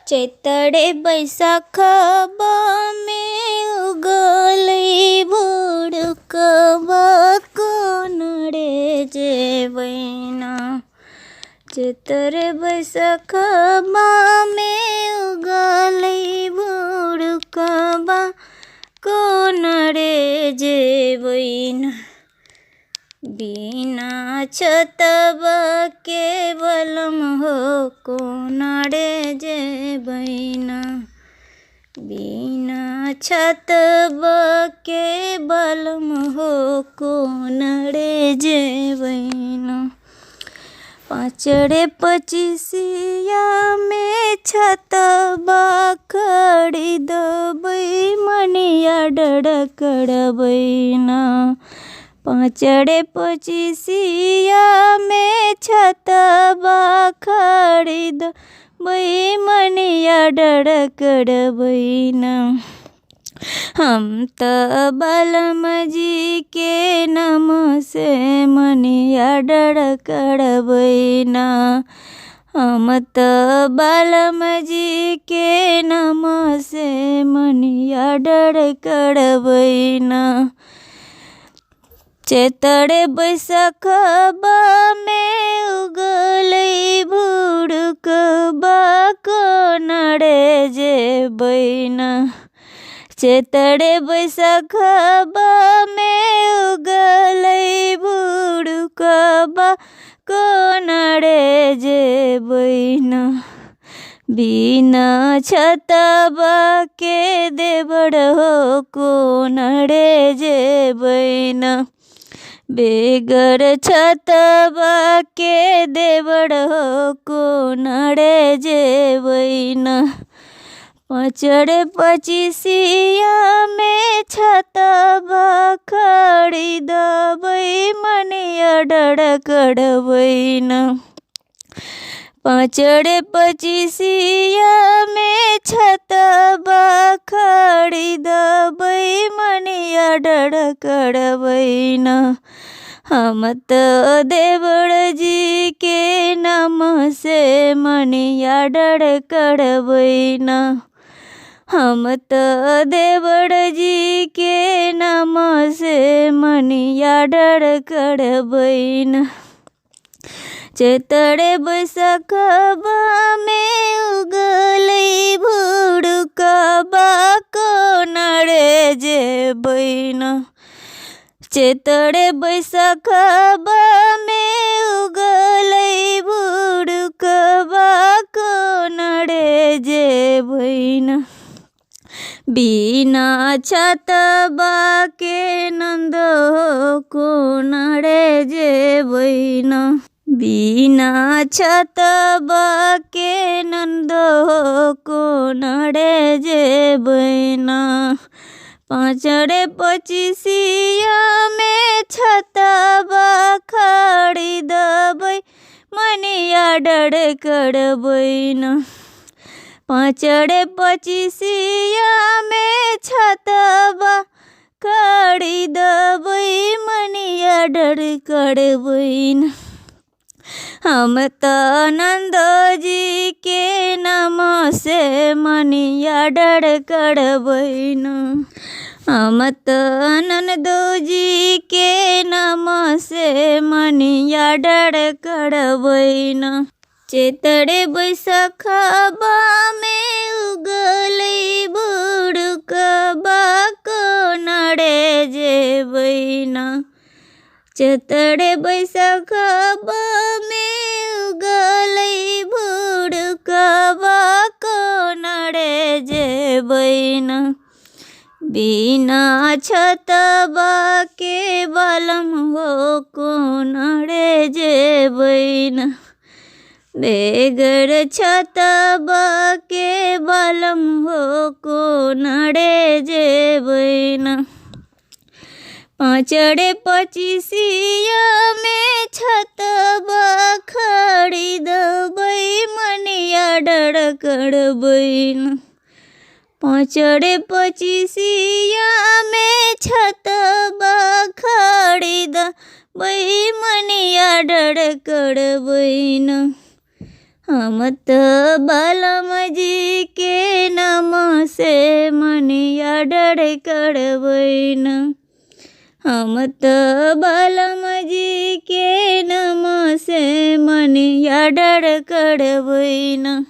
चैतरे बैसाख में उगलै भुड़कवा कोनड़े जेवैना। चैतरे बैसाख में उगलै भुड़कवा कोनड़े जेवैना। बिना छतवा के बलम हो कोनड़े जेवैना। बिना छतवा के बलम हो कोनड़े जेवैना। पाँचड़े पचीसिया में छतवा खरीदबै मनिया डड़कड़बैना। पाँचड़े पचीसिया में छतवा खरीदबै मनिया डड़कड़बैना। हम त बलम जी के नाम से मनिया डड़कड़बैना। हम त बलम जी के नाम से मनिया डड़कड़बैना। चैतरे बैसाखवा में उगलै भुड़कवा कोनड़े जेवैना। चैतरे बैसाखवा में उगलै भुड़कवा कोनड़े जेवैना। बिना छतवा के देवड़ हो कोनड़े जेवैना। बेगर छतवा के देवड़ हो कोनड़े जेवैना। पाँचड़े पचीसिया में छतवा खरीदबै मनिया डड़कड़बैना। पाँचड़े पचीसिया में छतवा खरीदबै मनिया डड़कड़बैना। हम त देवड़ जी के नाम से मनिया डड़कड़बैना। हम त देवड़ जी के नाम से मनिया डड़कड़बैना। चैतरे बैसाखवा में उगलै भुड़कवा कोनड़े जेवैना। चैतरे बैसाखवा में उगलै भुड़कवा कोनड़े जेवैना। बिना छतवा के नंद हो कोनड़े जेवैना। बिना छतवा के नंद हो कोनड़े जेवैना। पाँचड़े पचीसिया में छतवा खरीदबै मनिया डड़कड़बैना। पाँचड़े पचीसिया में छतवा खरीदबै मनिया डड़कड़बैना। हम त नंद जी के नाम से मनिया डड़कड़बैना। हम त नंद जी के नाम से मनिया डड़कड़बैना। चैतरे बैसाखवा में उगलै भुड़कवा कोनड़े जेवैना। चैतरे बैसाखवा में उगलै भुड़कवा कोनड़े जेवैना। बिना छतवा के बलम हो कोनड़े जेवैना। बेगर छतवा के बलम हो कोनड़े जेवैना। पाँचड़े पचीसिया में छतवा खरीदबै मनिया डड़कड़बैना। पाँचड़े पचीसिया में छतवा खरीदबै मनिया डड़कड़बैना। हम त बालम जी के नाम से मनिया डर करबैन। हम त बालम जी के नाम से मनिया डर करबैन।